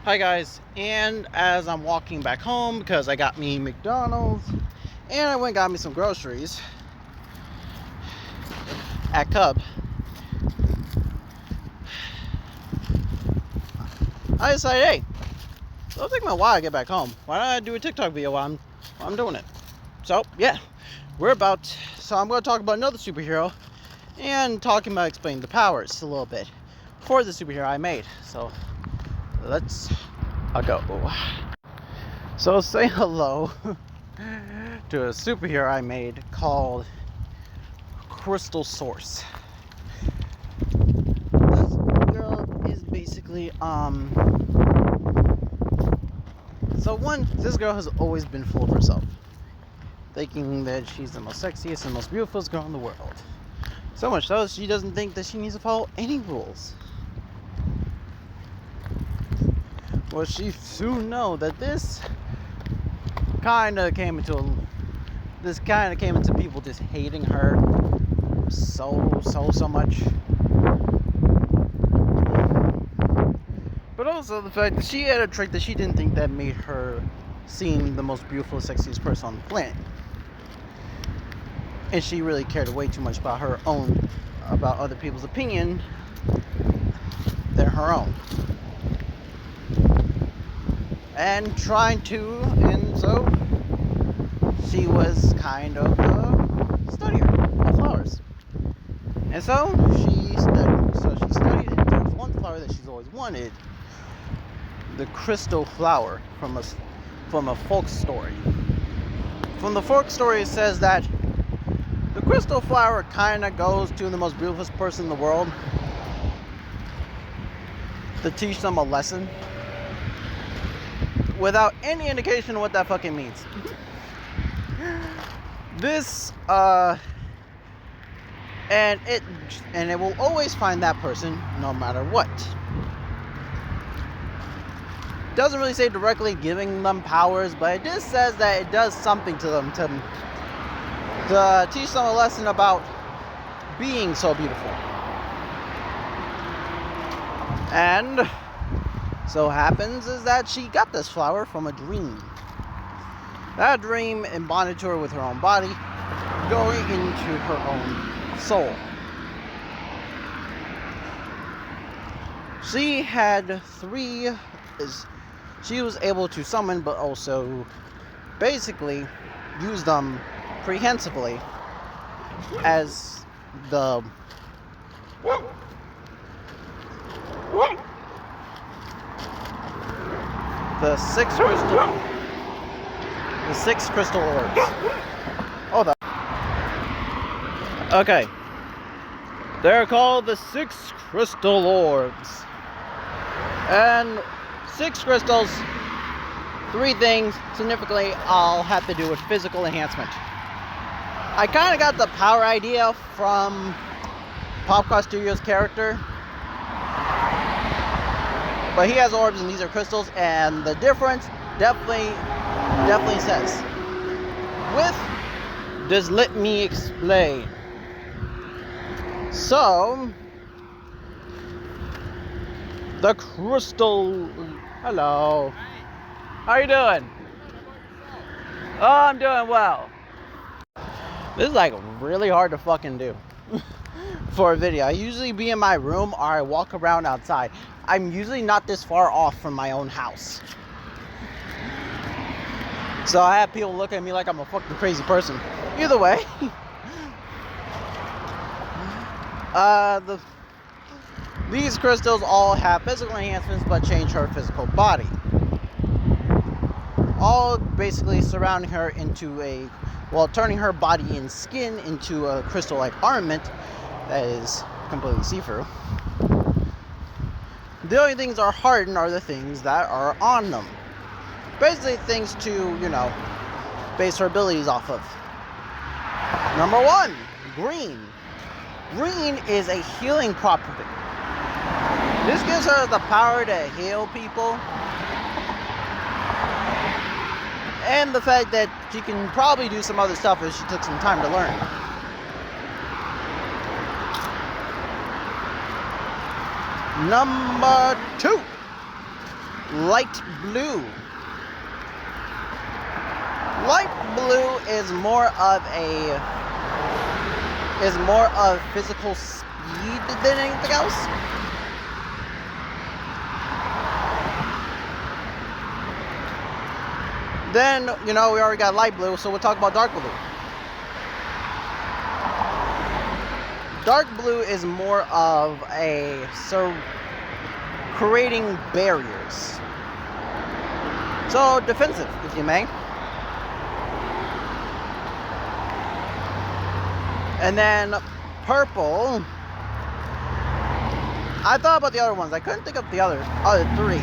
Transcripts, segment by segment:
Hi guys, and as I'm walking back home because I got me McDonald's and I went and got me some groceries at Cub, I decided, hey, it'll take me a while to get back home. Why don't I do a TikTok video while I'm doing it? So yeah, so I'm going to talk about another superhero and explaining the powers a little bit for the superhero I made. So I'll go. So say hello to a superhero I made called Crystal Source. This girl is basically this girl has always been full of herself, thinking that she's the most sexiest and most beautiful girl in the world. So much so she doesn't think that she needs to follow any rules. Well, she soon know that this kind of came into people just hating her so much. But also the fact that she had a trait that she didn't think that made her seem the most beautiful, sexiest person on the planet. And she really cared way too much about other people's opinion than her own. And so she was kind of a studier of flowers. And so she studied, and there was one flower that she's always wanted, the crystal flower, from a folk story. From the folk story, it says that the crystal flower kind of goes to the most beautiful person in the world to teach them a lesson, without any indication of what that fucking means. And it will always find that person no matter what. Doesn't really say directly giving them powers, but it just says that it does something to them to teach them a lesson about being so beautiful. And so happens is that she got this flower from a dream. That dream embodied to her with her own body, going into her own soul. She had she was able to summon, but also basically use them prehensively as the six crystal orbs. Okay. They're called the 6 crystal orbs. And 6 crystals, 3 things significantly all have to do with physical enhancement. I kind of got the power idea from Popcar Studios' character, but he has orbs and these are crystals, and the difference definitely says. Just let me explain. So, the crystal. Hello. How you doing? Oh, I'm doing well. This is like really hard to fucking do for a video. I usually be in my room or I walk around outside. I'm usually not this far off from my own house. So I have people look at me like I'm a fucking crazy person. Either way. These crystals all have physical enhancements but change her physical body. All basically surrounding her turning her body and skin into a crystal-like armament that is completely see-through. The only things that are hardened are the things that are on them. Basically things to, base her abilities off of. Number 1, green. Green is a healing property. This gives her the power to heal people. And the fact that she can probably do some other stuff if she took some time to learn. Number 2. light blue. Light blue is more of physical speed than anything else. Then, we already got light blue, so we'll talk about dark blue. Dark blue is more of creating barriers. So, defensive, if you may. And then purple. I thought about the other ones. I couldn't think of the other three.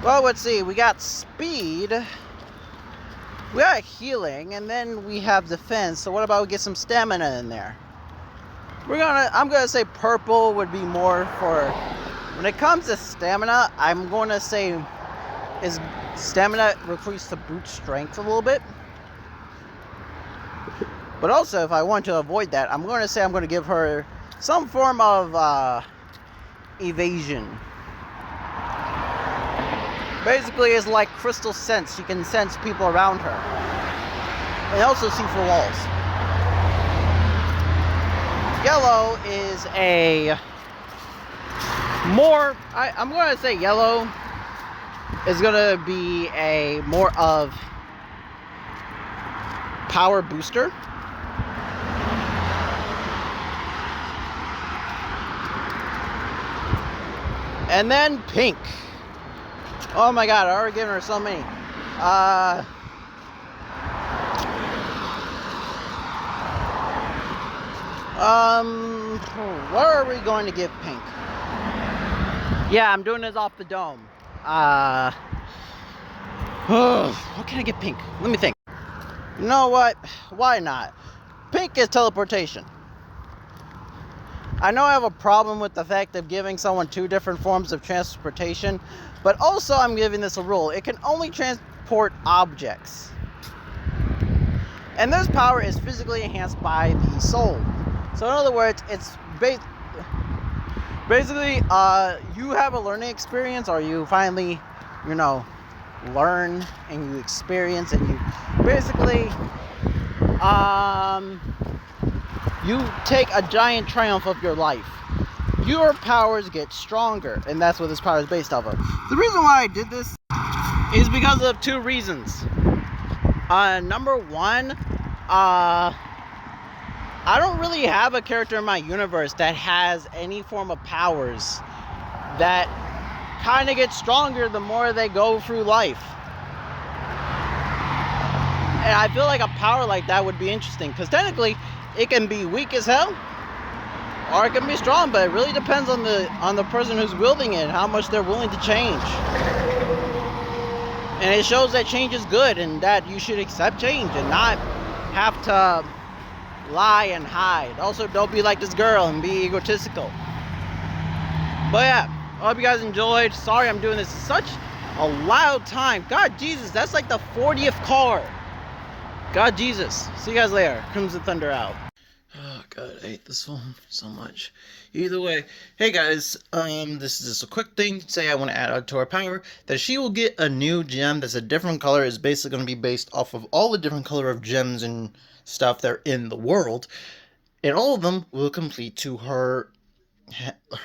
Well, let's see. We got speed. We got healing, and then we have defense. So what about we get some stamina in there? I'm gonna say purple would be more for when it comes to stamina. I'm gonna say is stamina increase the brute strength a little bit. But also, if I want to avoid that, I'm going to say I'm going to give her some form of evasion. Basically, it's like crystal sense. She can sense people around her. And also see through walls. Yellow is I'm going to say yellow is going to be a more of power booster. And then pink. Oh my god, I already given her so many. What are we going to give pink? Yeah, I'm doing this off the dome. What can I get pink? Let me think. You know what? Why not? Pink is teleportation. I know I have a problem with the fact of giving someone two different forms of transportation, but also I'm giving this a rule. It can only transport objects. And this power is physically enhanced by the soul. So in other words, it's basically you have a learning experience, or you finally, learn and you experience, and you basically you take a giant triumph of your life. Your powers get stronger, and that's what this power is based off of. The reason why I did this is because of two reasons. Number one, I don't really have a character in my universe that has any form of powers that kind of get stronger the more they go through life. And I feel like a power like that would be interesting, because technically it can be weak as hell, or it can be strong, but it really depends on the person who's wielding it and how much they're willing to change. And it shows that change is good, and that you should accept change and not have to lie and hide. Also, don't be like this girl and be egotistical. But yeah, I hope you guys enjoyed. Sorry I'm doing this such a loud time. God Jesus, that's like the 40th car. God Jesus. See you guys later. Crimson Thunder out. Oh god, I hate this one so much. Either way, hey guys, this is just a quick thing to say I want to add to her power, that she will get a new gem that's a different color. It's basically going to be based off of all the different color of gems and stuff that are in the world, and all of them will complete to her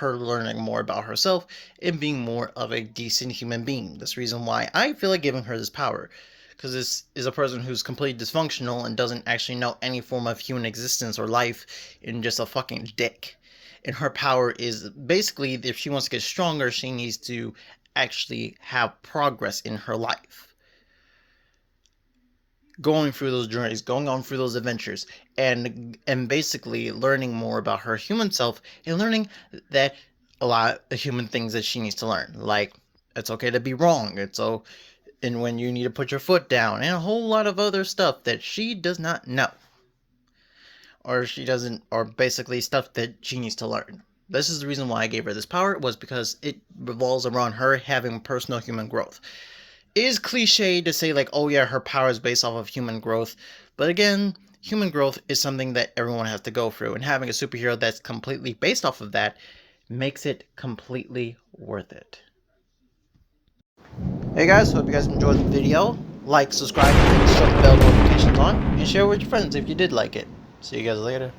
learning more about herself and being more of a decent human being. That's the reason why I feel like giving her this power. Because this is a person who's completely dysfunctional and doesn't actually know any form of human existence or life, and just a fucking dick. And her power is basically, if she wants to get stronger, she needs to actually have progress in her life. Going through those journeys, going on through those adventures, and basically learning more about her human self, and learning that a lot of human things that she needs to learn. Like, it's okay to be wrong. And when you need to put your foot down, and a whole lot of other stuff that she does not know. Or basically stuff that she needs to learn. This is the reason why I gave her this power, was because it revolves around her having personal human growth. It is cliche to say like, oh yeah, her power is based off of human growth, but again, human growth is something that everyone has to go through, and having a superhero that's completely based off of that makes it completely worth it. Hey guys, hope you guys enjoyed the video. Like, subscribe, and shut the bell notifications on, and share with your friends if you did like it. See you guys later.